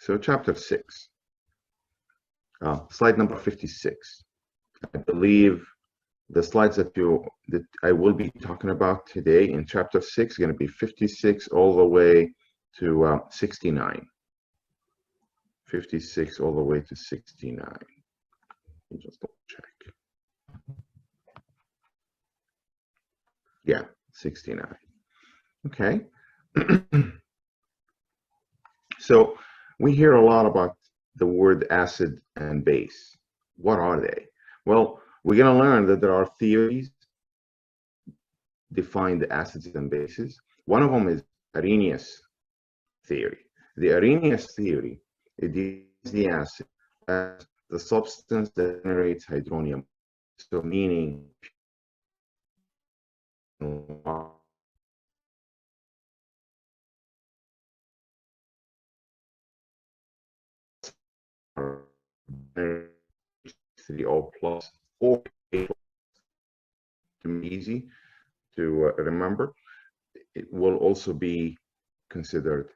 So chapter 6, slide number 56. I believe the slides that I will be talking about today in chapter 6 are going to be 56 all the way to 69. 56 all the way to 69. Let me just double check. Yeah, 69. Okay. So we hear a lot about the word acid and base. What are they? Well, we're going to learn that there are theories define the acids and bases. One of them is Arrhenius theory. The Arrhenius theory, it defines the acid as the substance that generates hydronium. So meaning H3O plus or to be easy to remember. It will also be considered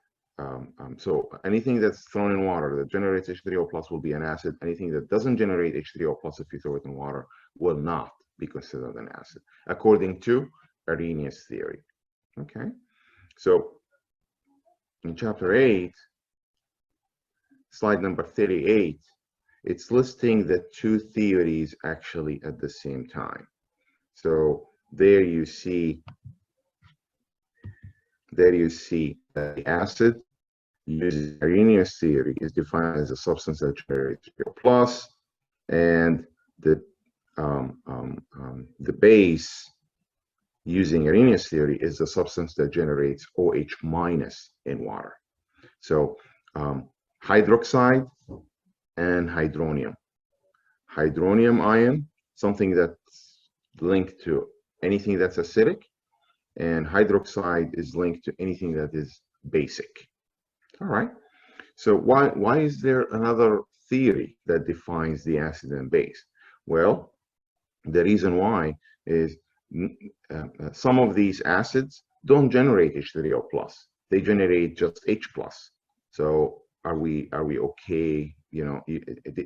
so anything that's thrown in water that generates H3O plus will be an acid. Anything that doesn't generate H3O plus if you throw it in water will not be considered an acid, according to Arrhenius theory. Okay, so in chapter 8, slide number 38, it's listing the two theories actually at the same time. So there you see the acid using Arrhenius theory is defined as a substance that generates H3O plus, and the base using Arrhenius theory is the substance that generates OH minus in water. So hydroxide and hydronium. Hydronium ion, something that's linked to anything that's acidic, and hydroxide is linked to anything that is basic. All right. So why is there another theory that defines the acid and base? Well, the reason why is some of these acids don't generate H3O plus. They generate just H plus. So are we okay,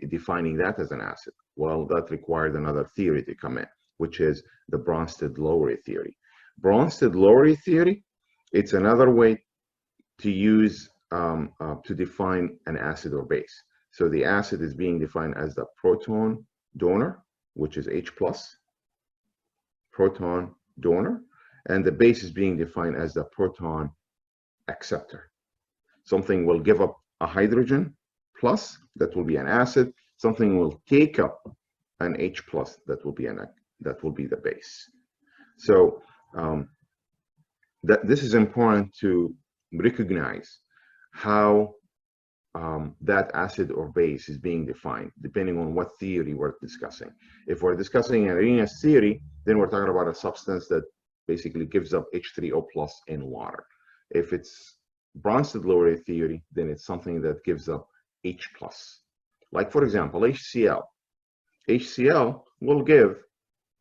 defining that as an acid? Well, that required another theory to come in, which is the Bronsted-Lowry theory. Bronsted-Lowry theory, it's another way to use to define an acid or base. So the acid is being defined as the proton donor, which is H plus, proton donor, and the base is being defined as the proton acceptor. Something will give up a hydrogen plus, that will be an acid. Something will take up an H plus, that will be the base. So this is important to recognize how that acid or base is being defined, depending on what theory we're discussing. If we're discussing Arrhenius theory, then we're talking about a substance that basically gives up H3O plus in water. If it's Bronsted-Lowry theory, then it's something that gives up H plus. Like, for example, HCl. HCl will give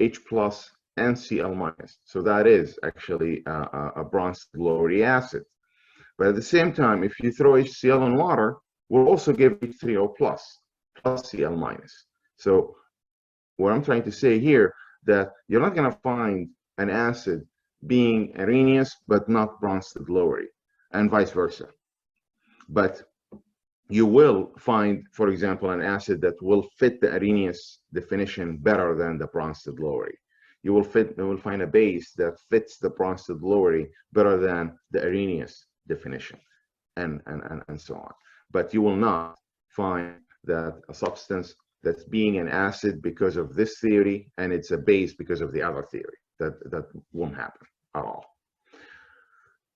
H plus and Cl minus. So that is actually a Bronsted-Lowry acid. But at the same time, if you throw HCl in water, we'll also give H3O plus Cl minus. So what I'm trying to say here, that you're not going to find an acid being Arrhenius but not Bronsted-Lowry, and vice versa. But you will find, for example, an acid that will fit the Arrhenius definition better than the Bronsted-Lowry. You will find a base that fits the Bronsted-Lowry better than the Arrhenius definition, and so on. But you will not find that a substance that's being an acid because of this theory and it's a base because of the other theory. That won't happen at all.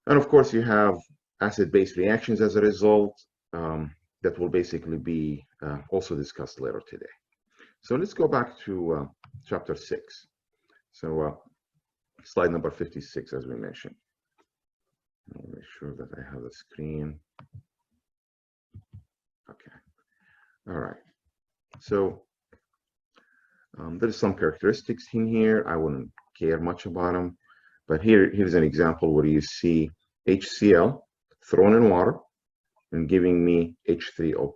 And of course, you have acid-base reactions as a result that will basically be also discussed later today. So let's go back to chapter 6. So slide number 56, as we mentioned. I'll make sure that I have the screen. Okay. All right. So there's some characteristics in here. I wouldn't care much about them, but here's an example where you see HCl thrown in water, and giving me H3O+.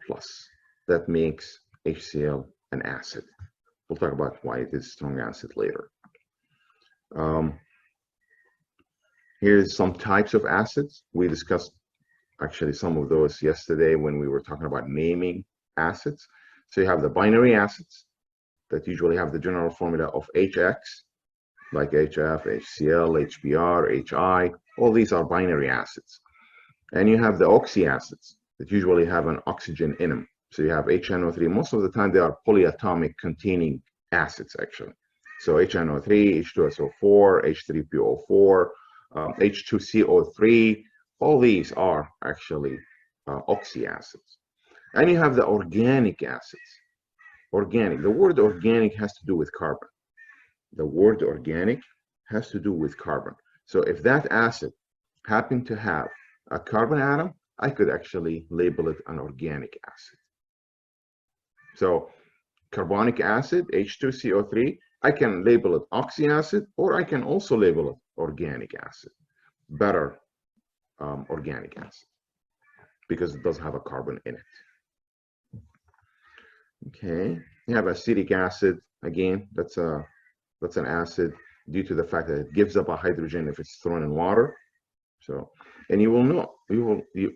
That makes HCl an acid. We'll talk about why it is strong acid later. Here's some types of acids. We discussed actually some of those yesterday when we were talking about naming acids. So you have the binary acids that usually have the general formula of HX, like HF, HCl, HBr, HI. All these are binary acids. And you have the oxy acids that usually have an oxygen in them. So you have HNO3. Most of the time, they are polyatomic containing acids, actually. So HNO3, H2SO4, H3PO4, H2CO3, all these are actually oxy acids. And you have the organic acids. Organic, the word organic has to do with carbon. The word organic has to do with carbon. So if that acid happened to have a carbon atom, I could actually label it an organic acid. So carbonic acid, H2CO3, I can label it oxy acid, or I can also label it organic acid. Better organic acid, because it does have a carbon in it. Okay, you have acetic acid. Again, that's an acid due to the fact that it gives up a hydrogen if it's thrown in water. So, and you will know,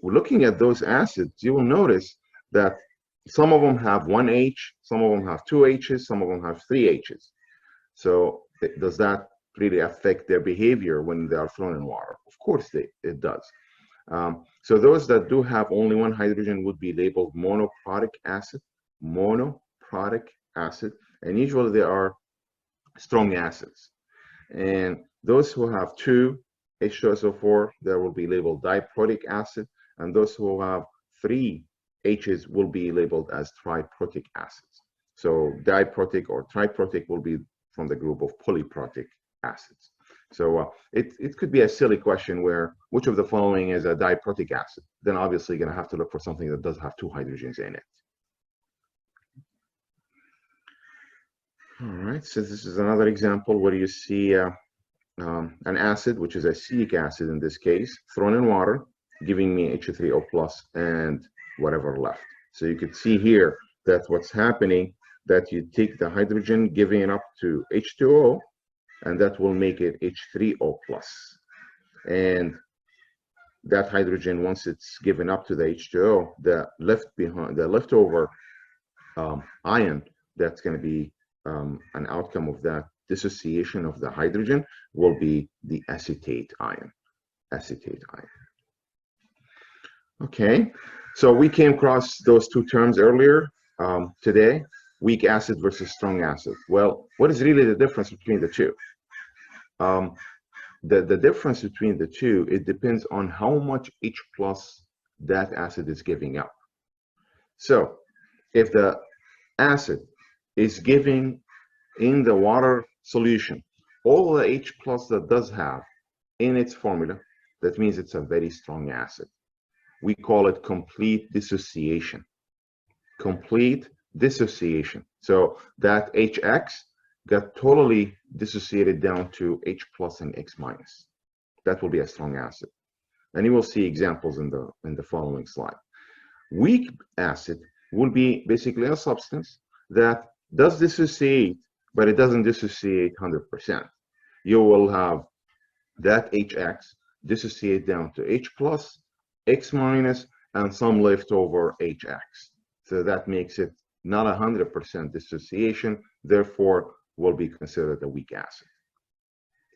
looking at those acids, you will notice that some of them have one H, some of them have two H's, some of them have three H's. So does that really affect their behavior when they are thrown in water? Of course it does. So those that do have only one hydrogen would be labeled monoprotic acid, and usually they are strong acids. And those who have two H2SO4, they will be labeled diprotic acid, and those who have three H's will be labeled as triprotic acids. So diprotic or triprotic will be from the group of polyprotic acids. So it could be a silly question where which of the following is a diprotic acid? Then obviously you're going to have to look for something that does have two hydrogens in it. All right, so this is another example where you see an acid, which is acetic acid in this case, thrown in water, giving me H3O+ and whatever left. So you could see here that what's happening, that you take the hydrogen, giving it up to H2O, and that will make it H3O+. And that hydrogen, once it's given up to the H2O, the leftover ion that's going to be an outcome of that dissociation of the hydrogen will be the acetate ion. Okay, so we came across those two terms earlier today, weak acid versus strong acid. Well, what is really the difference between the two? The difference between the two, it depends on how much H+ that acid is giving up. So if the acid is giving in the water solution all the H+ that does have in its formula, that means it's a very strong acid. We call it complete dissociation. Complete dissociation. So that HX got totally dissociated down to H+ and X-. That will be a strong acid. And you will see examples in the following slide. Weak acid will be basically a substance that does dissociate, but it doesn't dissociate 100%. You will have that HX dissociate down to H+, X-, and some leftover HX. So that makes it not 100% dissociation, therefore will be considered a weak acid.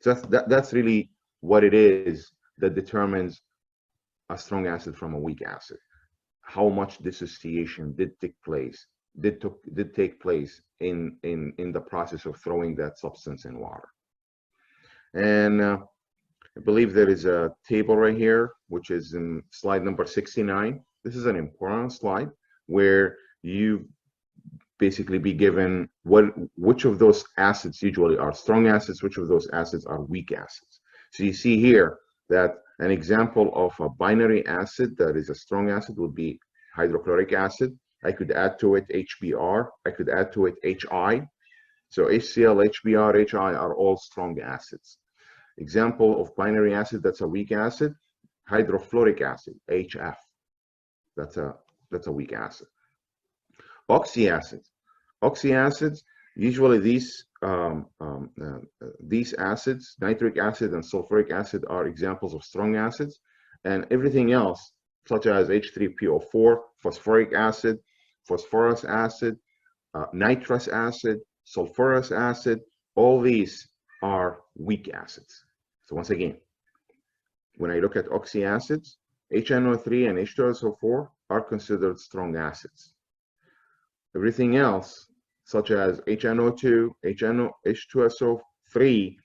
So that's really what it is that determines a strong acid from a weak acid. How much dissociation did take place in the process of throwing that substance in water. And I believe there is a table right here, which is in slide number 69. This is an important slide where you basically be given which of those acids usually are strong acids, which of those acids are weak acids. So you see here that an example of a binary acid that is a strong acid would be hydrochloric acid. I could add to it HBr, I could add to it HI. So HCl, HBr, HI are all strong acids. Example of binary acid that's a weak acid, hydrofluoric acid, HF. That's a weak acid. Oxyacids. Oxyacids, usually these acids, nitric acid and sulfuric acid, are examples of strong acids, and everything else, such as H3PO4, phosphoric acid, phosphorus acid, nitrous acid, sulfurous acid, all these are weak acids. So once again, when I look at oxyacids, HNO3 and H2SO4 are considered strong acids. Everything else, such as HNO2, H2SO3,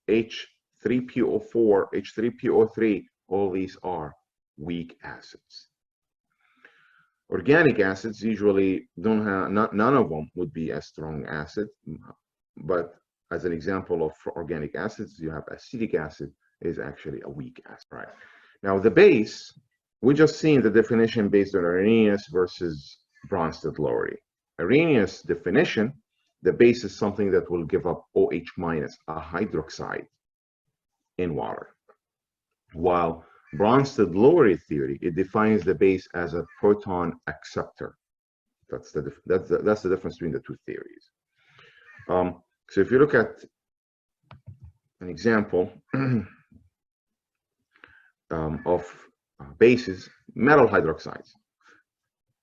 H3PO4, H3PO3, all these are weak acids. Organic acids usually don't have, none of them would be a strong acid, but as an example of organic acids, you have acetic acid is actually a weak acid, right? Now the base, we just seen the definition based on Arrhenius versus Bronsted-Lowry. Arrhenius definition, the base is something that will give up OH minus, a hydroxide in water. While Bronsted-Lowry theory, it defines the base as a proton acceptor. That's the difference between the two theories. So if you look at an example of bases, metal hydroxides.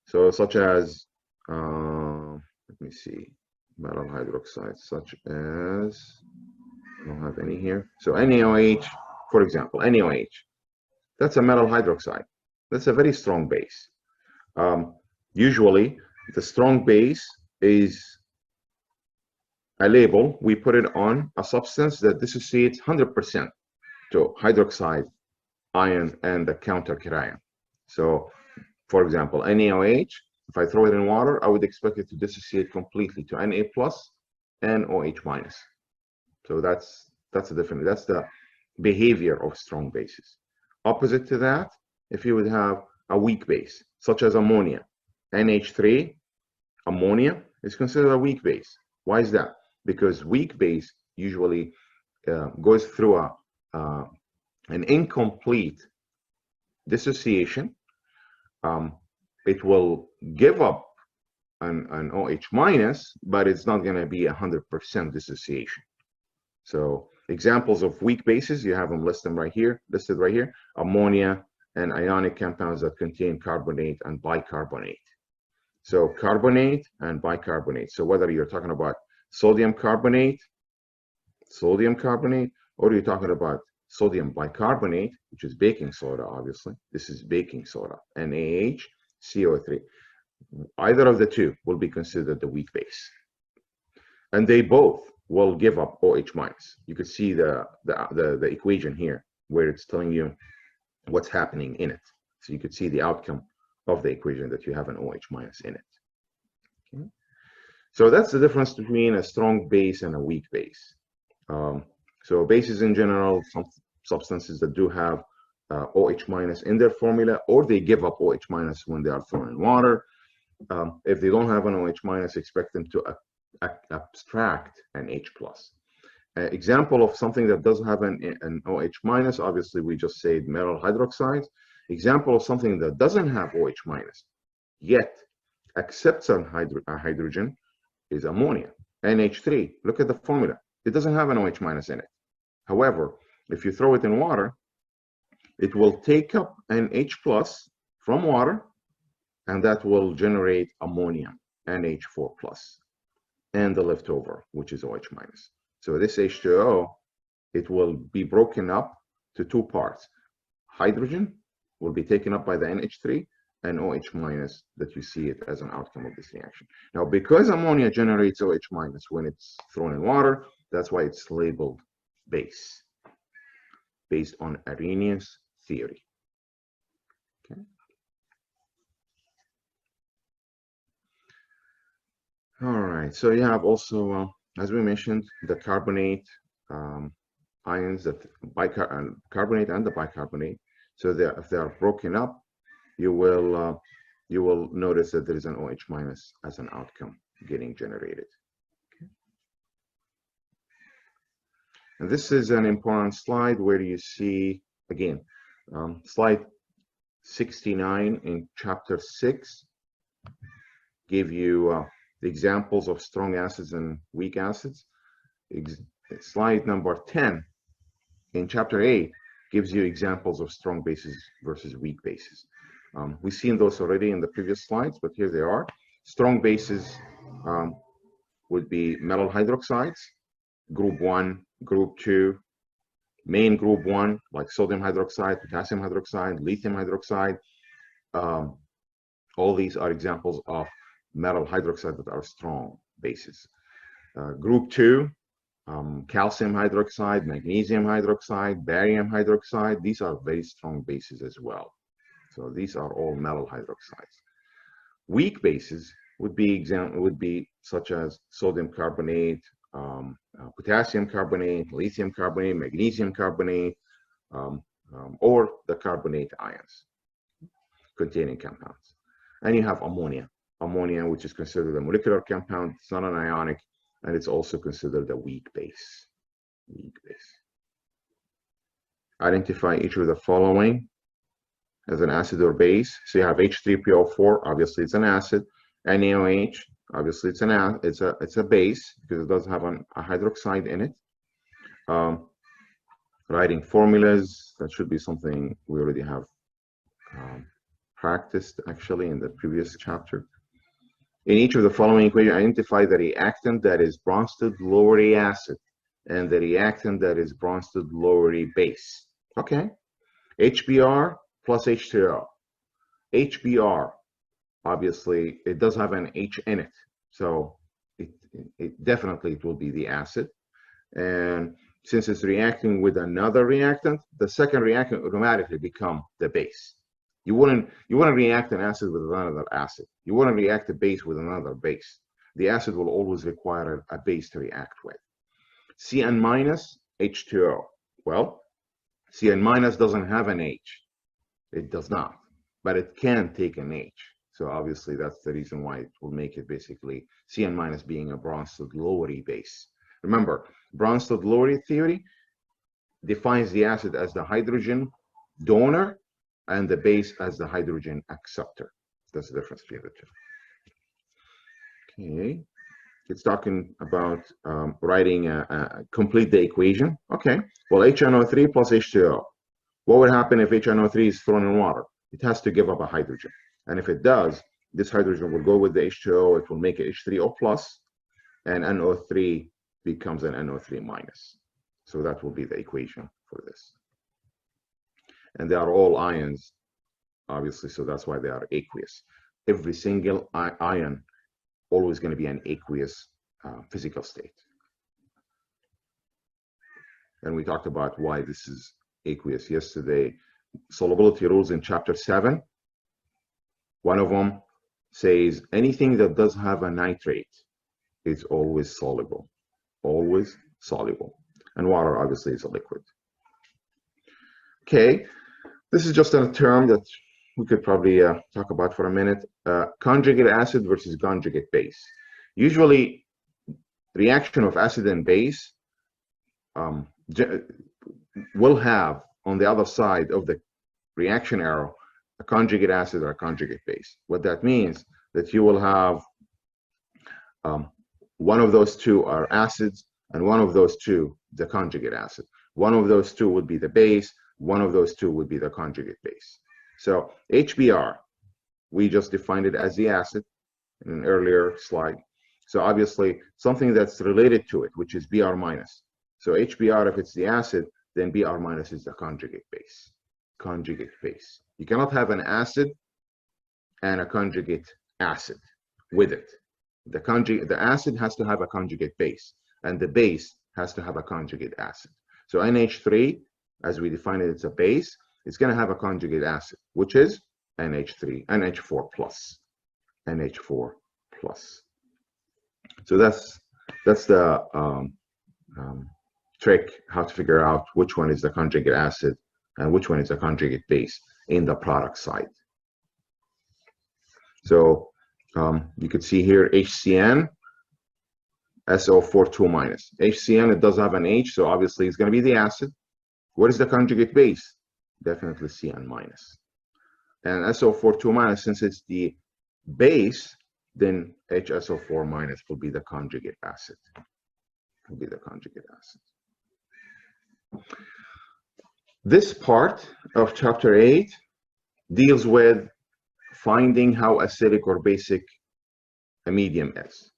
So such as, let me see, metal hydroxides such as, I don't have any here. So NaOH, for example, NaOH, that's a metal hydroxide. That's a very strong base. Usually, the strong base is a label. We put it on a substance that dissociates 100% to hydroxide ion and the counter-cation. So, for example, NaOH, if I throw it in water, I would expect it to dissociate completely to Na plus and OH minus. So that's the behavior of strong bases. Opposite to that, if you would have a weak base, such as ammonia, NH3, ammonia is considered a weak base. Why is that? Because weak base usually goes through an incomplete dissociation. It will give up an OH minus, but it's not going to be 100% dissociation. So examples of weak bases, you have them listed right here, ammonia and ionic compounds that contain carbonate and bicarbonate. So carbonate and bicarbonate. So whether you're talking about sodium carbonate, or you're talking about sodium bicarbonate, which is baking soda, obviously. This is baking soda, NaH, CO3. Either of the two will be considered the weak base. And they both will give up OH minus. You could see the equation here where it's telling you what's happening in it. So you could see the outcome of the equation that you have an OH minus in it. Okay. So that's the difference between a strong base and a weak base. So bases in general, some substances that do have OH minus in their formula, or they give up OH minus when they are thrown in water. If they don't have an OH minus, expect them to abstract an H plus. Example of something that doesn't have an OH minus, obviously we just said metal hydroxides. Example of something that doesn't have OH minus, yet accepts a hydrogen, is ammonia, NH3. Look at the formula. It doesn't have an OH minus in it. However, if you throw it in water, it will take up an H plus from water, and that will generate ammonia, NH4 plus, and the leftover, which is OH minus. So this H2O, it will be broken up to two parts. Hydrogen will be taken up by the NH3, and OH minus, that you see it as an outcome of this reaction. Now, because ammonia generates OH minus when it's thrown in water, that's why it's labeled base, based on Arrhenius theory. Okay. All right, so you have also, as we mentioned, the carbonate ions, that carbonate and the bicarbonate. So if they are broken up, you will notice that there is an OH minus as an outcome getting generated. Okay. And this is an important slide where you see, again, slide 69 in chapter 6 give you the examples of strong acids and weak acids. Slide number 10 in chapter 8 gives you examples of strong bases versus weak bases. We've seen those already in the previous slides, but here they are. Strong bases would be metal hydroxides, group 1, group 2, main group 1, like sodium hydroxide, potassium hydroxide, lithium hydroxide. All these are examples of metal hydroxide that are strong bases. Group 2, calcium hydroxide, magnesium hydroxide, barium hydroxide. These are very strong bases as well. So these are all metal hydroxides. Weak bases would be such as sodium carbonate, potassium carbonate, lithium carbonate, magnesium carbonate, or the carbonate ions containing compounds. And you have ammonia. Ammonia, which is considered a molecular compound, it's not an ionic, and it's also considered a weak base. Weak base. Identify each of the following as an acid or base. So you have H3PO4, obviously it's an acid. NaOH, obviously it's a base because it does have a hydroxide in it. Writing formulas, that should be something we already have practiced actually in the previous chapter. In each of the following equations, identify the reactant that is Bronsted-Lowry acid and the reactant that is Bronsted-Lowry base. Okay, HBr plus H2O. HBr, obviously, it does have an H in it, so it definitely will be the acid. And since it's reacting with another reactant, the second reactant automatically become the base. You wouldn't react an acid with another acid. You wouldn't react a base with another base. The acid will always require a base to react with. Cn minus H2O. Well, Cn minus doesn't have an H. It does not, but it can take an H. So obviously that's the reason why it will make it basically Cn minus being a Bronsted-Lowry base. Remember, Bronsted-Lowry theory defines the acid as the hydrogen donor and the base as the hydrogen acceptor. That's the difference between the two. Okay, it's talking about writing complete the equation. Okay, well, HNO3 plus H2O. What would happen if HNO3 is thrown in water? It has to give up a hydrogen. And if it does, this hydrogen will go with the H2O, it will make it H3O plus, and NO3 becomes an NO3 minus. So that will be the equation for this. And they are all ions, obviously, so that's why they are aqueous. Every single ion always going to be an aqueous physical state. And we talked about why this is aqueous yesterday. Solubility rules in chapter 7. One of them says anything that does have a nitrate is always soluble. Always soluble. And water obviously is a liquid. Okay, this is just a term that we could probably talk about for a minute. Conjugate acid versus conjugate base. Usually, reaction of acid and base will have on the other side of the reaction arrow a conjugate acid or a conjugate base. What that means that you will have one of those two are acids and one of those two the conjugate acid. One of those two would be the base, one of those two would be the conjugate base. So HBr, we just defined it as the acid in an earlier slide. So obviously something that's related to it, which is Br minus. So HBr, if it's the acid, then Br minus is the conjugate base. Conjugate base. You cannot have an acid and a conjugate acid with it. The acid has to have a conjugate base, and the base has to have a conjugate acid. So NH3, as we define it, it's a base. It's going to have a conjugate acid, which is NH4 plus. NH4 plus. So that's the trick, how to figure out which one is the conjugate acid and which one is the conjugate base in the product side. So you could see here HCN, SO42 minus. HCN, it does have an H, so obviously it's going to be the acid. What is the conjugate base? Definitely Cn minus. And SO4 2 minus, since it's the base, then HSO4 minus will be the conjugate acid. Will be the conjugate acid. This part of chapter 8 deals with finding how acidic or basic a medium is.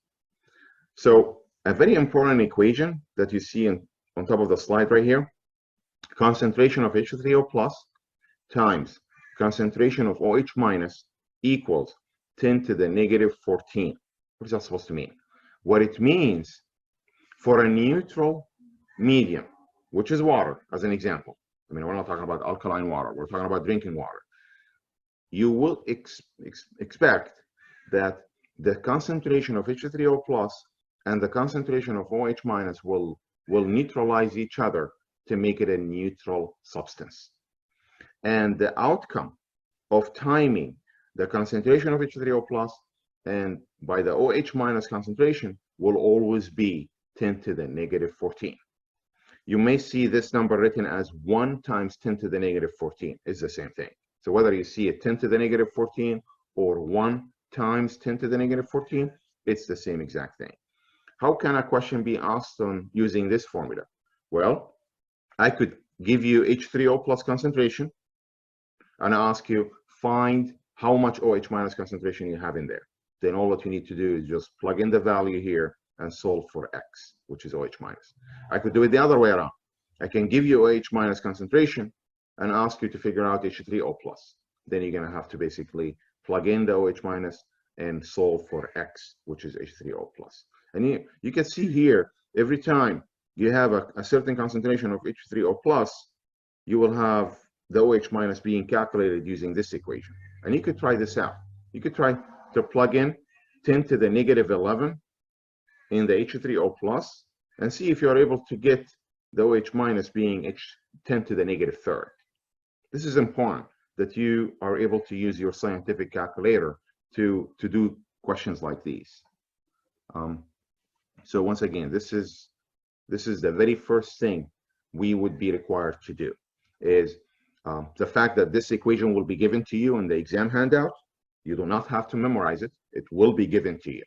So a very important equation that you see on top of the slide right here, concentration of H3O plus times concentration of OH minus equals 10 to the negative 14. What is that supposed to mean? What it means, for a neutral medium, which is water, as an example. I mean, we're not talking about alkaline water. We're talking about drinking water. You will expect that the concentration of H3O plus and the concentration of OH minus will neutralize each other to make it a neutral substance. And the outcome of timing the concentration of H3O plus and by the OH minus concentration will always be 10 to the negative 14. You may see this number written as 1 times 10 to the negative 14 is the same thing. So whether you see it 10 to the negative 14 or 1 times 10 to the negative 14, it's the same exact thing. How can a question be asked on using this formula? Well, I could give you H3O plus concentration and ask you, find how much OH minus concentration you have in there. Then all that you need to do is just plug in the value here and solve for X, which is OH minus. I could do it the other way around. I can give you OH minus concentration and ask you to figure out H3O plus. Then you're gonna have to basically plug in the OH minus and solve for X, which is H3O plus. And you can see here, every time you have a certain concentration of H3O plus, you will have the OH minus being calculated using this equation. And you could try this out. You could try to plug in 10 to the negative 11 in the H3O plus and see if you're able to get the OH minus being 10 to the negative third. This is important that you are able to use your scientific calculator to do questions like these. So once again, this is the very first thing we would be required to do, is the fact that this equation will be given to you in the exam handout. You do not have to memorize it. It will be given to you.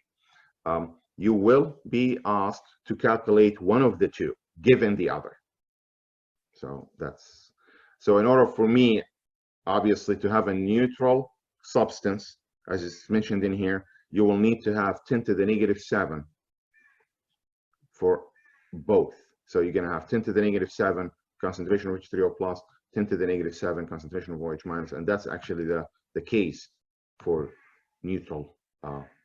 You will be asked to calculate one of the two, given the other. So in order for me, obviously, to have a neutral substance, as is mentioned in here, you will need to have 10 to the negative 7 for both. So you're going to have 10 to the negative 7 concentration of H3O plus, 10 to the negative 7 concentration of OH minus, and that's actually the case for neutral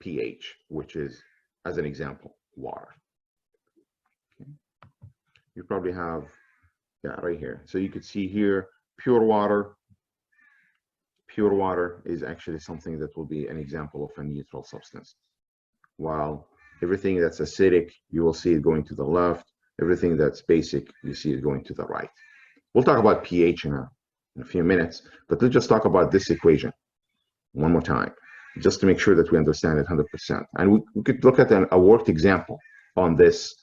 pH, which is, as an example, water. Okay. You probably have, yeah, right here. So you could see here, pure water. Pure water is actually something that will be an example of a neutral substance. While everything that's acidic, you will see it going to the left. Everything that's basic, you see it going to the right. We'll talk about pH in a few minutes, but let's just talk about this equation one more time, just to make sure that we understand it 100%. And we could look at a worked example on this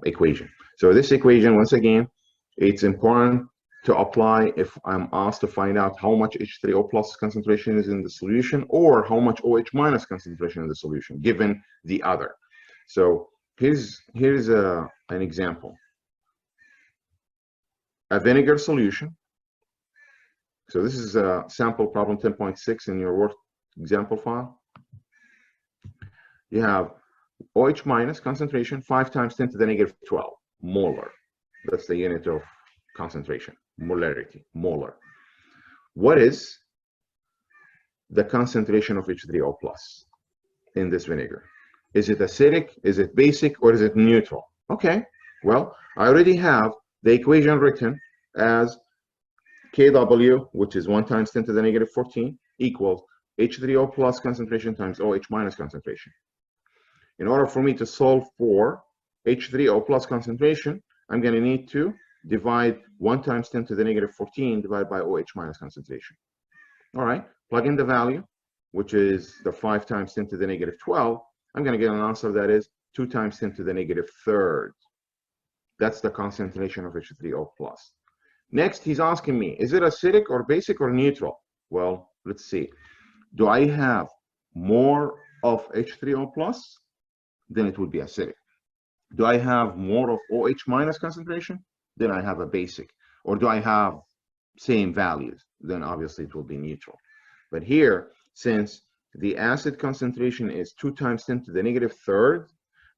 equation. So this equation, once again, it's important to apply if I'm asked to find out how much H3O plus concentration is in the solution or how much OH minus concentration in the solution, given the other. So here's an example. A vinegar solution. So this is a sample problem 10.6 in your work example file. You have OH minus concentration 5 times 10 to the negative 12 molar. That's the unit of concentration, molarity, molar. What is the concentration of H3O plus in this vinegar? Is it acidic, is it basic, or is it neutral? Okay, well, I already have the equation written as Kw, which is 1 times 10 to the negative 14, equals H3O plus concentration times OH minus concentration. In order for me to solve for H3O plus concentration, I'm going to need to divide 1 times 10 to the negative 14 divided by OH minus concentration. All right, plug in the value, which is the 5 times 10 to the negative 12. I'm going to get an answer that is 2 times 10 to the negative third. That's the concentration of H3O plus. Next, he's asking me, is it acidic or basic or neutral? Well, let's see, do I have more of H3O plus? Then it would be acidic. Do I have more of OH minus concentration? Then I have a basic. Or do I have same values? Then obviously it will be neutral. But here, since the acid concentration is 2 times 10 to the negative third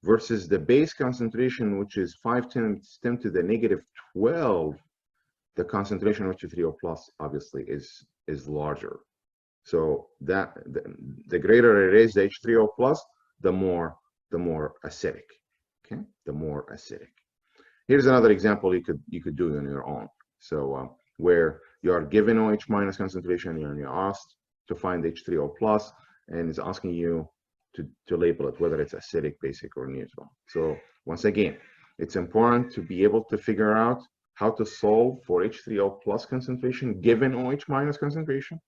versus the base concentration, which is 5 times 10 to the negative 12, the concentration of H3O plus obviously is larger. So that the greater it is, the H3O plus, the more acidic. Okay, the more acidic. Here's another example you could do on your own. So where you are given OH minus concentration and you're asked to find H3O plus, and it's asking you to label it, whether it's acidic, basic, or neutral. So once again, it's important to be able to figure out how to solve for H3O plus concentration given OH minus concentration,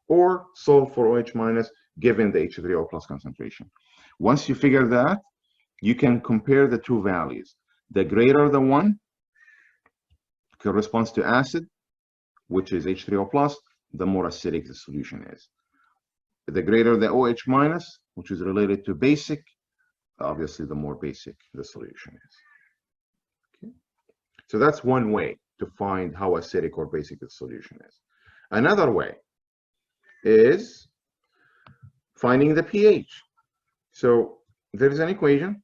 or solve for OH minus given the H3O plus concentration. Once you figure that, you can compare the two values. The greater the one corresponds to acid, which is H3O plus, the more acidic the solution is. The greater the OH minus, which is related to basic, obviously the more basic the solution is. Okay. So that's one way to find how acidic or basic the solution is. Another way is finding the pH. So there is an equation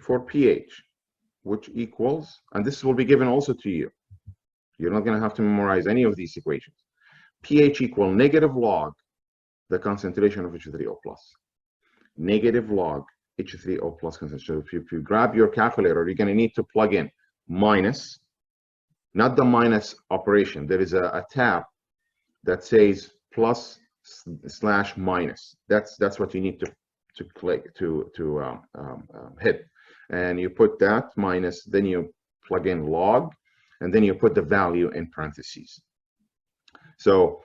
for pH, which equals, and this will be given also to you. You're not going to have to memorize any of these equations. pH equal negative log the concentration of H3O plus. Negative log H3O plus concentration. So if you grab your calculator, you're going to need to plug in minus, not the minus operation. There is a tab that says plus / minus. That's what you need to click to hit, and you put that minus, then you plug in log, and then you put the value in parentheses. So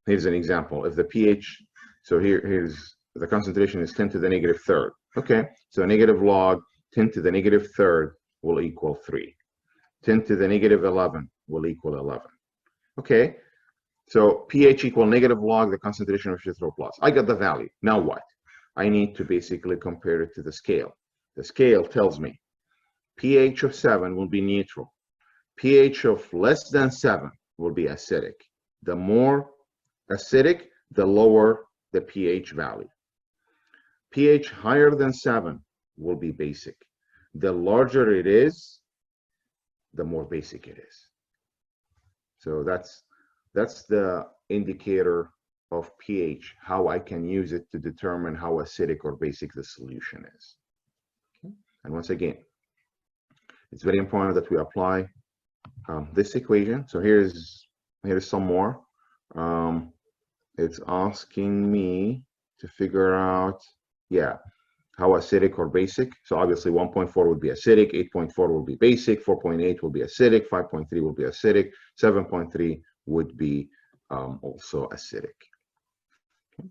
here's an example. If the pH, so here's the concentration is 10 to the negative third. Okay, so negative log 10 to the negative third will equal 3. 10 to the negative 11 will equal 11. Okay, so pH equal negative log the concentration of H3O plus. I got the value. Now what? I need to basically compare it to the scale. The scale tells me pH of 7 will be neutral. pH of less than 7 will be acidic. The more acidic, the lower the pH value. pH higher than 7 will be basic. The larger it is, the more basic it is. So that's the indicator of pH, how I can use it to determine how acidic or basic the solution is. Okay. And once again, it's very important that we apply this equation. So here's some more. It's asking me to figure out, how acidic or basic. So obviously 1.4 would be acidic, 8.4 will be basic, 4.8 will be acidic, 5.3 will be acidic, 7.3 would be also acidic. Okay.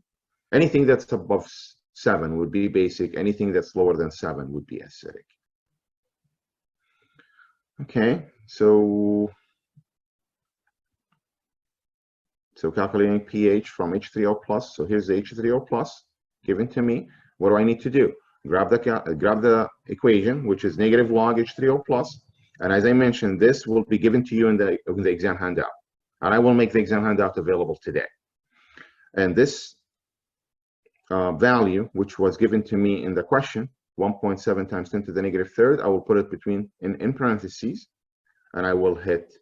Anything that's above 7 would be basic. Anything that's lower than 7 would be acidic. Okay, so calculating pH from H3O plus. So here's the H3O plus given to me. What do I need to do? Grab the equation, which is negative log H3O plus. And as I mentioned, this will be given to you in the exam handout. And I will make the exam handout available today. And this value, which was given to me in the question, 1.7 times 10 to the negative third, I will put it in parentheses, and I will hit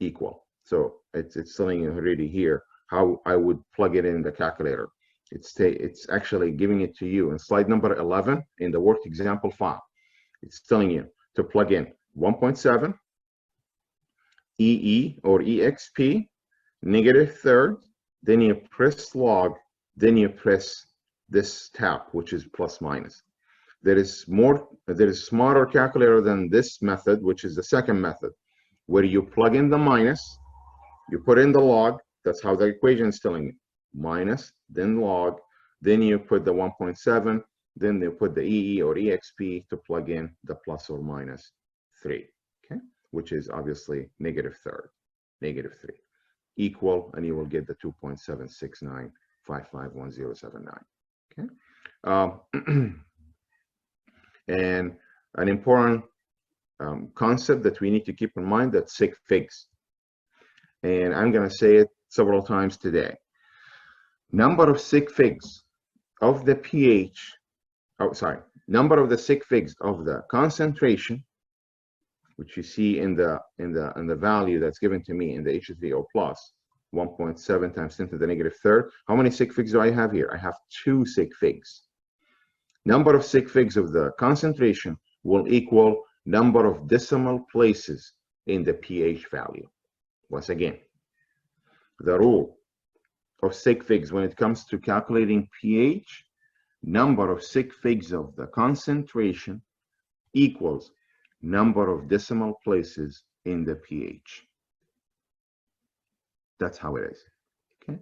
equal. So it's telling you already here how I would plug it in the calculator. It's actually giving it to you in slide number 11 in the worked example file. It's telling you to plug in 1.7 EE or EXP, negative third, then you press log, then you press this tab, which is plus minus. There is smarter calculator than this method, which is the second method, where you plug in the minus, you put in the log. That's how the equation is telling you. Minus, then log, then you put the 1.7, then you put the EE or EXP to plug in the plus or minus 3, okay, which is obviously negative third, negative 3. equal, and you will get the 2.769551079. Okay. And an important concept that we need to keep in mind, that sig figs. And I'm going to say it several times today. Number of sig figs of the pH, number of the sig figs of the concentration, which you see in the value that's given to me in the H3O plus, 1.7 times 10 to the negative third. How many sig figs do I have here? I have 2 sig figs. Number of sig figs of the concentration will equal number of decimal places in the pH value. Once again, the rule of sig figs when it comes to calculating pH, number of sig figs of the concentration equals number of decimal places in the pH. That's how it is. Okay.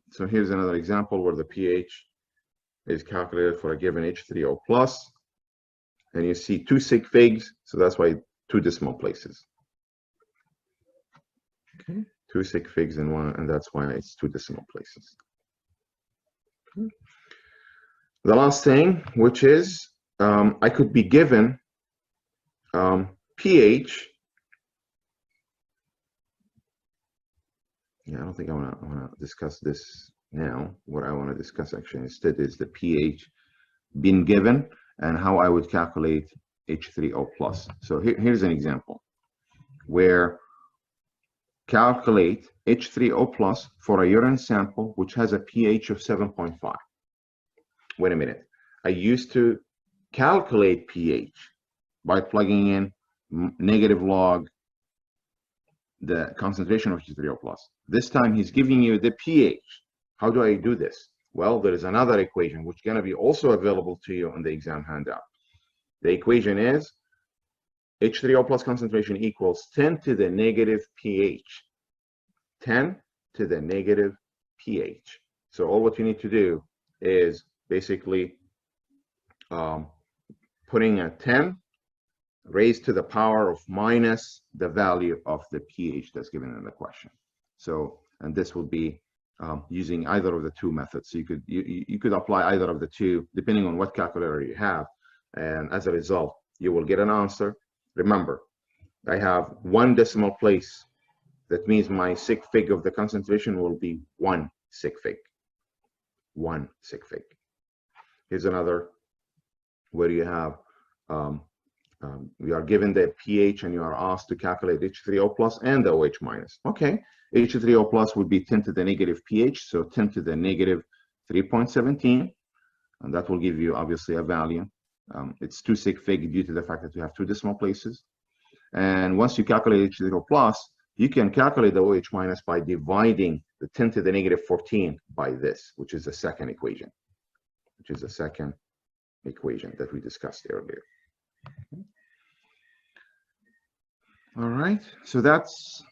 So here's another example where the pH is calculated for a given H3O plus, and you see 2 sig figs, so that's why 2 decimal places. Okay, 2 sig figs in one, and that's why it's 2 decimal places. Okay. The last thing, which is I could be given pH. Yeah, I don't think I want to discuss this now. What I want to discuss actually instead is the pH being given and how I would calculate H3O plus. So here's an example where calculate H3O plus for a urine sample which has a pH of 7.5. Wait a minute. I used to calculate pH by plugging in negative log the concentration of H3O plus. This time he's giving you the pH. How do I do this? Well, there is another equation which is going to be also available to you on the exam handout. The equation is H3O plus concentration equals 10 to the negative pH. 10 to the negative pH. So all what you need to do is basically putting a 10 raised to the power of minus the value of the pH that's given in the question. So, and this will be using either of the two methods. So you could apply either of the two depending on what calculator you have, and as a result you will get an answer. Remember, I have 1 decimal place. That means my sig fig of the concentration will be 1 sig fig. 1 sig fig. Here's another where you have you are given the pH and you are asked to calculate H3O plus and the OH minus. Okay, H3O plus would be 10 to the negative pH, so 10 to the negative 3.17, and that will give you obviously a value. It's 2 sig fig due to the fact that you have 2 decimal places. And once you calculate H3O plus, you can calculate the OH minus by dividing the 10 to the negative 14 by this, which is the second equation, that we discussed earlier. All right, so that's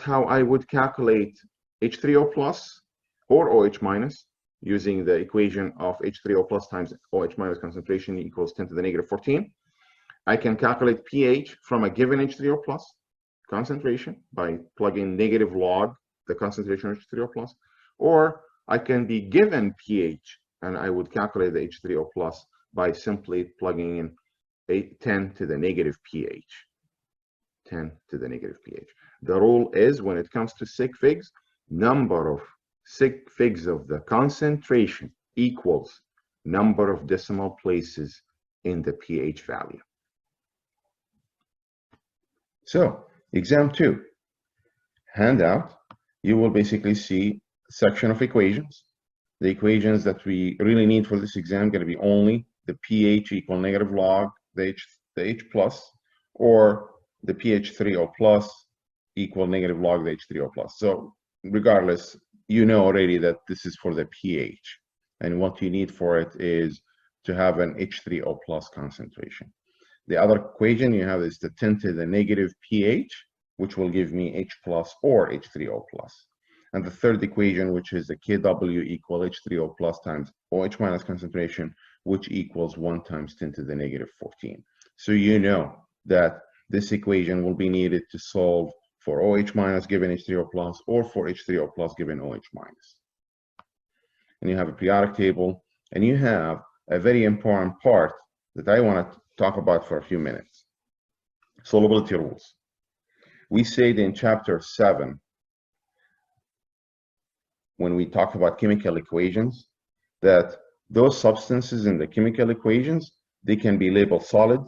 how I would calculate H3O plus or OH minus using the equation of H3O plus times OH minus concentration equals 10 to the negative 14. I can calculate pH from a given H3O plus concentration by plugging negative log the concentration of H3O plus, or I can be given pH and I would calculate the H3O plus by simply plugging in 10 to the negative pH. 10 to the negative pH. The rule is when it comes to sig figs, number of sig figs of the concentration equals number of decimal places in the pH value. So, exam 2, handout, you will basically see a section of equations. The equations that we really need for this exam are going to be only the pH equal negative log the H plus, or the pH3O plus equal negative log the H3O plus. So regardless, you know already that this is for the pH, and what you need for it is to have an H3O plus concentration. The other equation you have is the 10 to the negative pH, which will give me H plus or H3O plus. And the third equation, which is the Kw equal H3O plus times OH minus concentration, which equals 1 times 10 to the negative 14. So you know that this equation will be needed to solve for OH minus given H3O plus, or for H3O plus given OH minus. And you have a periodic table, and you have a very important part that I want to talk about for a few minutes. Solubility rules. We said in chapter 7, when we talk about chemical equations, that those substances in the chemical equations, they can be labeled solid,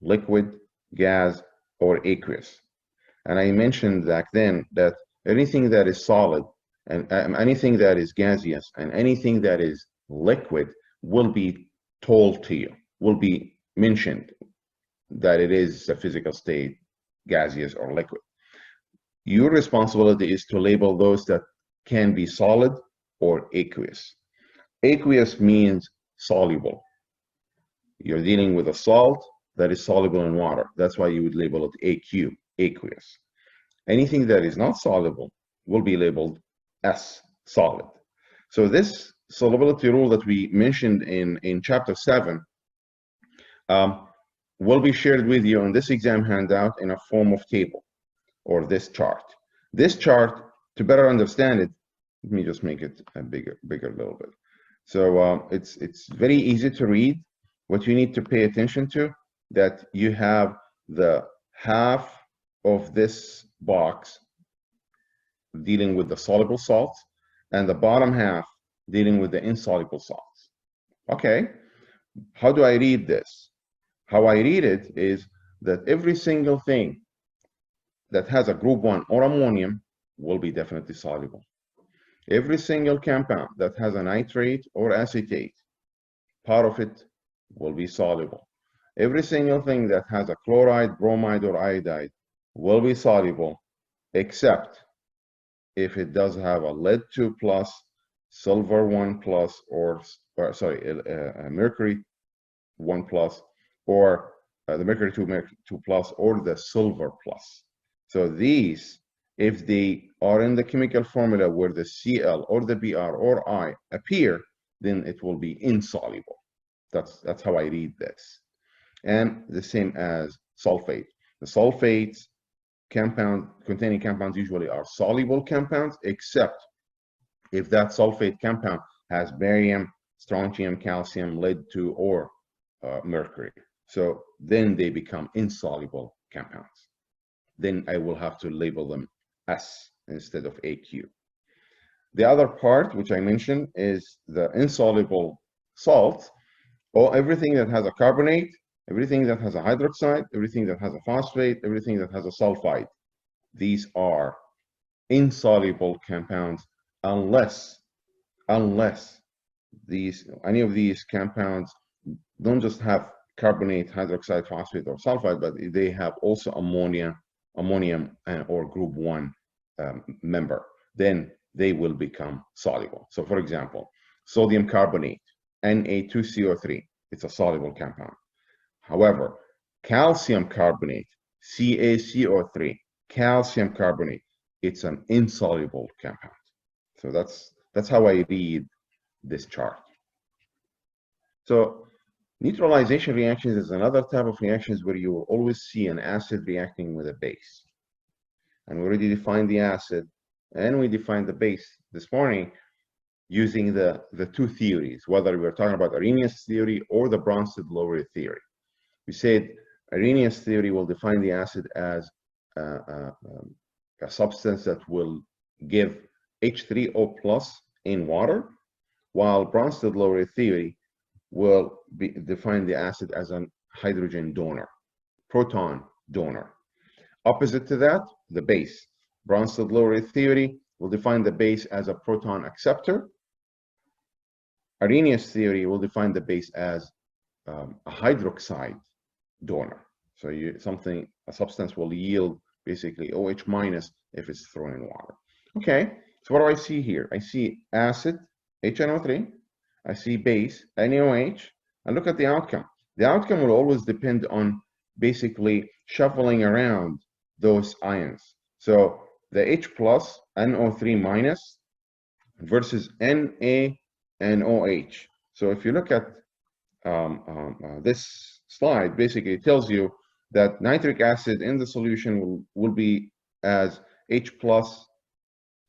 liquid, gas, or aqueous. And I mentioned back then that anything that is solid and anything that is gaseous and anything that is liquid will be told to you, will be mentioned that it is a physical state, gaseous or liquid. Your responsibility is to label those that can be solid or aqueous. Aqueous means soluble. You're dealing with a salt that is soluble in water. That's why you would label it AQ, aqueous. Anything that is not soluble will be labeled S, solid. So this solubility rule that we mentioned in chapter 7 will be shared with you on this exam handout in a form of table, or this chart. This chart, to better understand it, let me just make it a bigger a little bit. So it's very easy to read. What you need to pay attention to, that you have the half of this box dealing with the soluble salts, and the bottom half dealing with the insoluble salts. Okay, how do I read this? How I read it is that every single thing that has a group 1 or ammonium will be definitely soluble. Every single compound that has a nitrate or acetate, part of it will be soluble. Every single thing that has a chloride, bromide, or iodide will be soluble, except if it does have a lead 2 plus, silver 1 plus, or mercury 1 plus, or the mercury 2 plus, or the silver plus. So these, if they are in the chemical formula where the Cl or the Br or I appear, then it will be insoluble. That's how I read this. And the same as sulfate. The sulfates containing compounds usually are soluble compounds, except if that sulfate compound has barium, strontium, calcium, lead 2, or mercury. So then they become insoluble compounds. Then I will have to label them S instead of AQ. The other part, which I mentioned, is the insoluble salts, or everything that has a carbonate, everything that has a hydroxide, everything that has a phosphate, everything that has a sulfide. These are insoluble compounds unless any of these compounds don't just have carbonate, hydroxide, phosphate, or sulfide, but they have also ammonium, or group 1 member. Then they will become soluble. So for example, sodium carbonate, Na2CO3, it's a soluble compound. However, calcium carbonate, CaCO3, calcium carbonate, it's an insoluble compound. So that's how I read this chart. So neutralization reactions is another type of reactions where you will always see an acid reacting with a base. And we already defined the acid, and we defined the base this morning using the two theories, whether we're talking about Arrhenius theory or the Bronsted-Lowry theory. We said Arrhenius theory will define the acid as a substance that will give H3O plus in water, while Bronsted-Lowry theory will define the acid as a hydrogen donor, proton donor. Opposite to that, the base. Bronsted-Lowry theory will define the base as a proton acceptor. Arrhenius theory will define the base as a hydroxide donor. So a substance will yield basically OH minus if it's thrown in water. Okay, so what do I see here? I see acid, HNO3. I see base, NaOH, and look at the outcome. The outcome will always depend on basically shuffling around those ions. So the H plus, NO3 minus versus NaNOH. So if you look at this slide, basically it tells you that nitric acid in the solution will be as H plus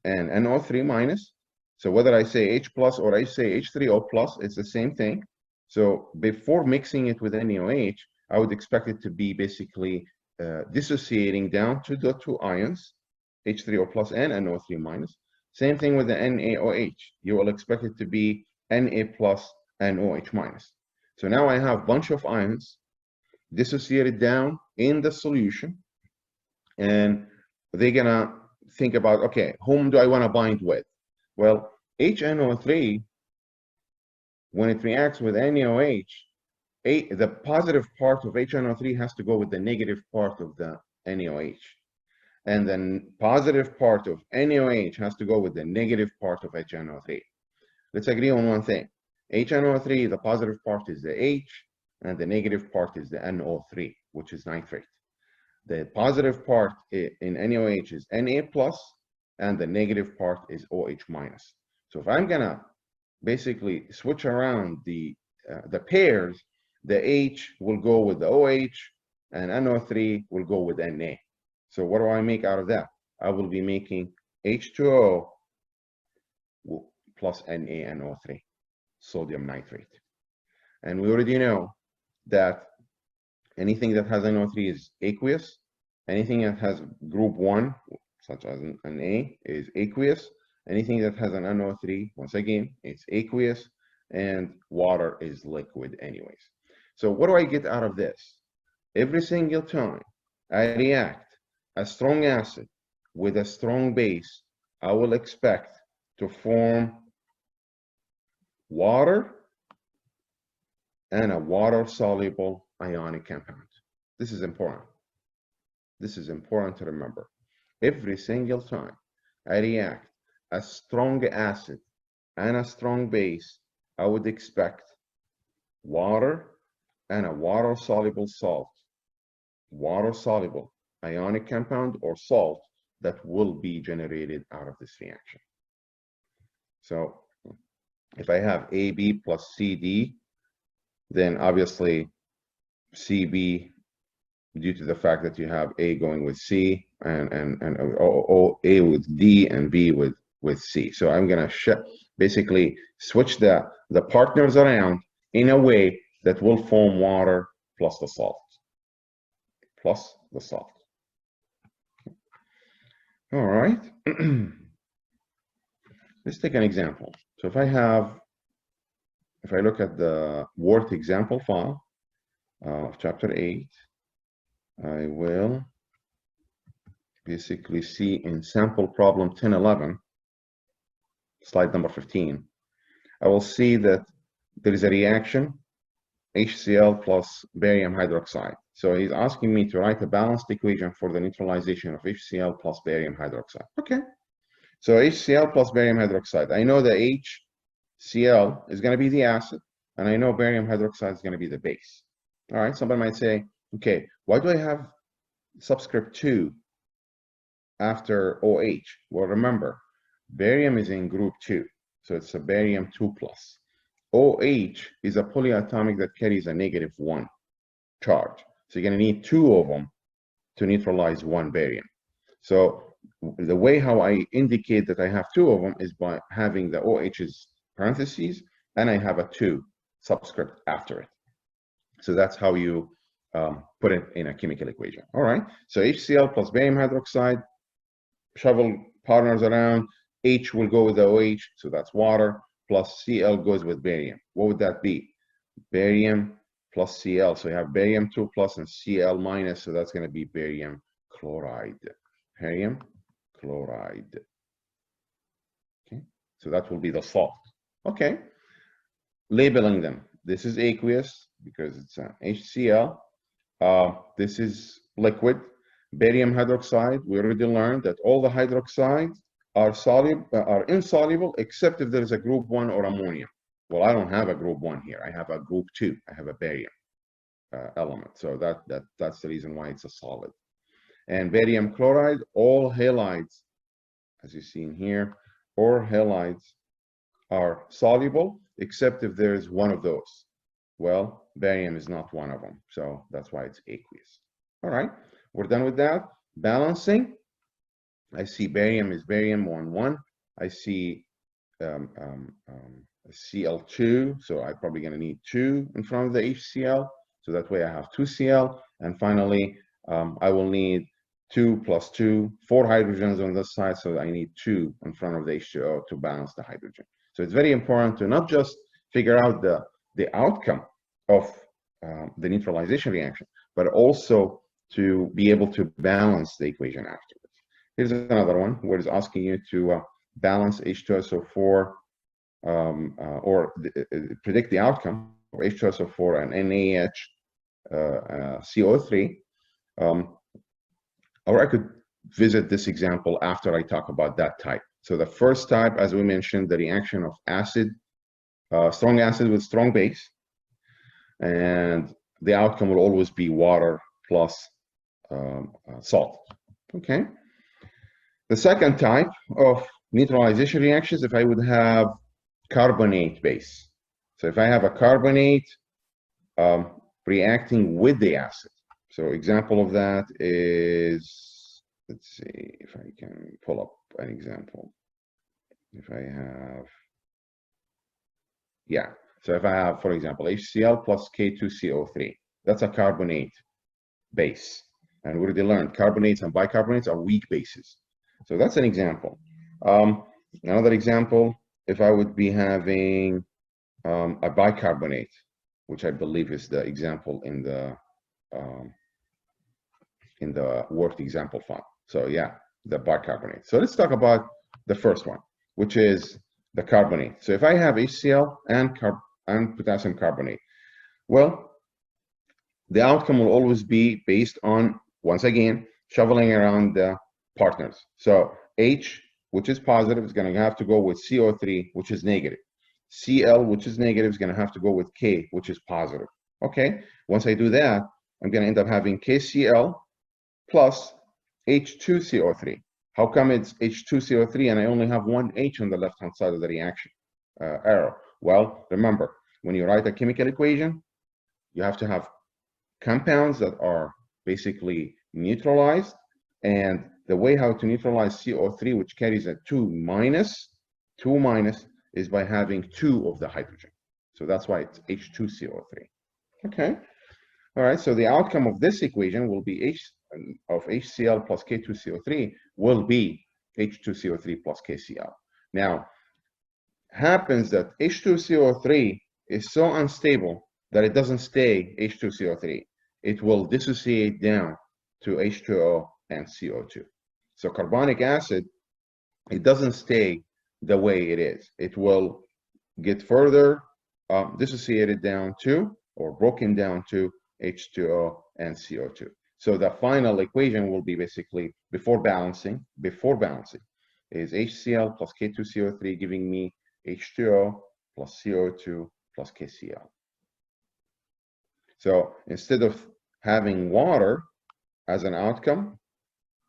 and NO3 minus. So whether I say H plus or I say H3O plus, it's the same thing. So before mixing it with NaOH, I would expect it to be basically dissociating down to the two ions, H3O plus and NO3 minus. Same thing with the NaOH. You will expect it to be Na plus and OH minus. So now I have a bunch of ions dissociated down in the solution, and they're gonna think about, okay, whom do I want to bind with? Well, HNO3, when it reacts with NaOH, the positive part of HNO3 has to go with the negative part of the NaOH. And then positive part of NaOH has to go with the negative part of HNO3. Let's agree on one thing. HNO3, the positive part is the H, and the negative part is the NO3, which is nitrate. The positive part in NaOH is Na plus, and the negative part is OH minus. So if I'm gonna basically switch around the pairs, the H will go with the OH, and NO3 will go with Na. So what do I make out of that? I will be making H2O plus NaNO3, sodium nitrate. And we already know that anything that has NO3 is aqueous. Anything that has group 1, such as an A, is aqueous. Anything that has an NO3, once again, it's aqueous, and water is liquid anyways. So what do I get out of this? Every single time I react a strong acid with a strong base, I will expect to form water and a water-soluble ionic compound. This is important. This is important to remember. Every single time I react a strong acid and a strong base, I would expect water and a water-soluble salt, water-soluble ionic compound or salt that will be generated out of this reaction. So if I have AB plus CD, then obviously CB, due to the fact that you have A going with C and A with D and B with C. So I'm gonna basically switch the partners around in a way that will form water plus the salt. Plus the salt. All right. Let's take an example. So if I look at the Word example file of chapter 8, I will basically see in sample problem 1011, slide number 15, I will see that there is a reaction, HCl plus barium hydroxide. So he's asking me to write a balanced equation for the neutralization of HCl plus barium hydroxide. Okay. So HCl plus barium hydroxide. I know that HCl is going to be the acid, and I know barium hydroxide is going to be the base. All right. Somebody might say, okay, why do I have subscript 2 after OH? Well, remember, barium is in group 2, so it's a barium 2 plus. OH is a polyatomic that carries a -1 charge. So you're going to need 2 of them to neutralize 1 barium. So the way how I indicate that I have 2 of them is by having the OH's parentheses, and I have a 2 subscript after it. So that's how you put it in a chemical equation. All right. So HCl plus barium hydroxide, shuffle partners around. H will go with the OH, so that's water, plus Cl goes with barium. What would that be? Barium plus Cl. So you have barium 2 plus and Cl minus, so that's going to be barium chloride. Barium chloride. Okay. So that will be the salt. Okay. Labeling them. This is aqueous because it's HCl. This is liquid. Barium hydroxide, we already learned that all the hydroxides are insoluble except if there is a group 1 or ammonium. Well, I don't have a group 1 here. I have a group 2. I have a barium element. So that's the reason why it's a solid. And barium chloride, all halides, as you see in here, all halides are soluble except if there is one of those. Well, barium is not one of them, so that's why it's aqueous. All right, we're done with that. Balancing. I see barium is barium 1,1. I see Cl2, so I'm probably going to need 2 in front of the HCl. So that way I have 2Cl. And finally, I will need 2 plus 2, 4 hydrogens on this side. So I need 2 in front of the H2O to balance the hydrogen. So it's very important to not just figure out the outcome of the neutralization reaction, but also to be able to balance the equation afterwards. Here's another one where it's asking you to balance H2SO4 or predict the outcome of H2SO4 and NaHCO3. Or I could visit this example after I talk about that type. So the first type, as we mentioned, the reaction of acid, strong acid with strong base, and the outcome will always be water plus salt. Okay. The second type of neutralization reactions, if I would have carbonate base. So if I have a carbonate reacting with the acid. So example of that is, let's see if I can pull up an example. If I have, yeah. So if I have, for example, HCl plus K2CO3, that's a carbonate base. And we already learned carbonates and bicarbonates are weak bases. So that's an example. Another example, if I would be having a bicarbonate, which I believe is the example in the worked example file. So yeah, the bicarbonate. So let's talk about the first one, which is the carbonate. So if I have HCl and potassium carbonate, well, the outcome will always be based on, once again, shoveling around the partners. So H, which is positive, is going to have to go with CO3, which is negative. Cl, which is negative, is going to have to go with K, which is positive. Okay, once I do that, I'm going to end up having KCl plus H2CO3. How come it's H2CO3 and I only have one H on the left-hand side of the reaction arrow? Well, remember, when you write a chemical equation, you have to have compounds that are basically neutralized, and the way how to neutralize CO3, which carries a 2 minus, is by having 2 of the hydrogen. So that's why it's H2CO3. Okay. All right. So the outcome of this equation will be of HCl plus K2CO3 will be H2CO3 plus KCl. Now, happens that H2CO3 is so unstable that it doesn't stay H2CO3. It will dissociate down to H2O and CO2. So carbonic acid, it doesn't stay the way it is. It will get further dissociated down to, or broken down to, H2O and CO2. So the final equation will be basically, before balancing, is HCl plus K2CO3 giving me H2O plus CO2 plus KCl. So instead of having water as an outcome,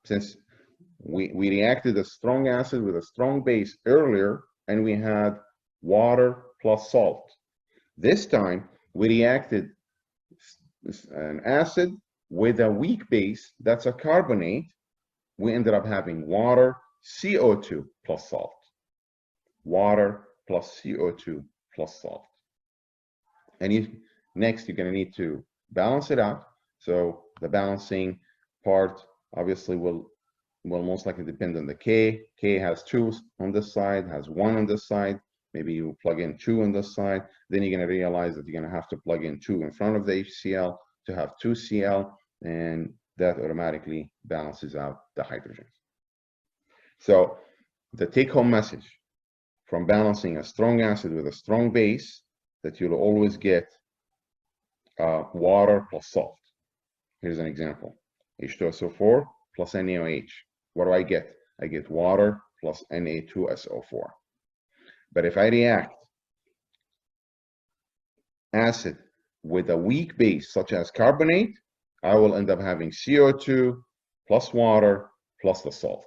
since we reacted a strong acid with a strong base earlier, and we had water plus salt. This time, we reacted an acid with a weak base, that's a carbonate. We ended up having water, CO2 plus salt. Water plus CO2 plus salt. And next, you're going to need to balance it out. So the balancing part obviously will most likely depend on the K. K has 2 on this side, has 1 on this side. Maybe you plug in 2 on this side. Then you're going to realize that you're going to have to plug in 2 in front of the HCl to have 2Cl, and that automatically balances out the hydrogens. So the take-home message from balancing a strong acid with a strong base, that you'll always get water plus salt. Here's an example. H2SO4 plus NaOH. What do I get? I get water plus Na2SO4. But if I react acid with a weak base, such as carbonate, I will end up having CO2 plus water plus the salt.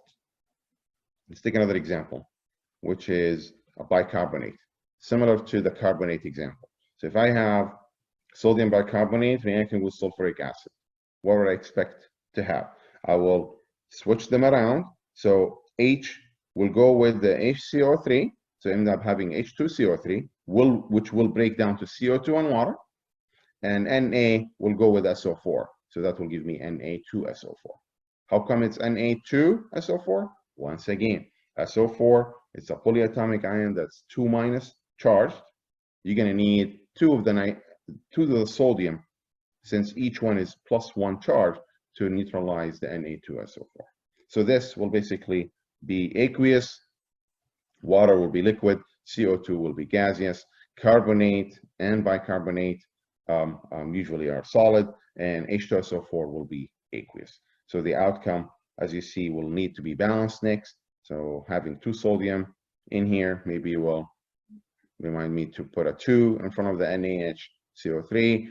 Let's take another example, which is a bicarbonate, similar to the carbonate example. So if I have sodium bicarbonate reacting with sulfuric acid, what would I expect to have? I will switch them around. So H will go with the HCO3, so end up having H2CO3, which will break down to CO2 and water, and Na will go with SO4, so that will give me Na2SO4. How come it's Na2SO4? Once again, SO4, it's a polyatomic ion that's 2- charged. You're going to need two of the sodium, since each one is +1 charge, to neutralize the Na2SO4. So this will basically be aqueous, water will be liquid, CO2 will be gaseous, carbonate and bicarbonate usually are solid, and H2SO4 will be aqueous. So the outcome, as you see, will need to be balanced next. So having 2 sodium in here maybe will remind me to put a 2 in front of the NaHCO3.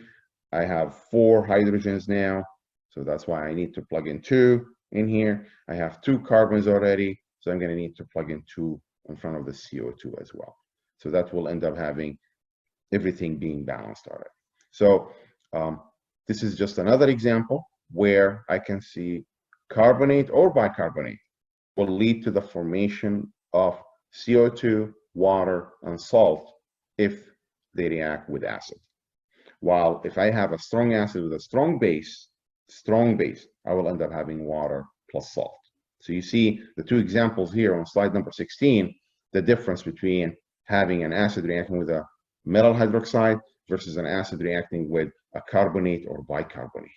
I have 4 hydrogens now, so that's why I need to plug in 2 in here. I have 2 carbons already, so I'm going to need to plug in 2 in front of the CO2 as well. So that will end up having everything being balanced already. So this is just another example where I can see carbonate or bicarbonate will lead to the formation of CO2, water, and salt if they react with acid. While if I have a strong acid with a strong base, I will end up having water plus salt. So you see the 2 examples here on slide number 16, the difference between having an acid reacting with a metal hydroxide versus an acid reacting with a carbonate or bicarbonate.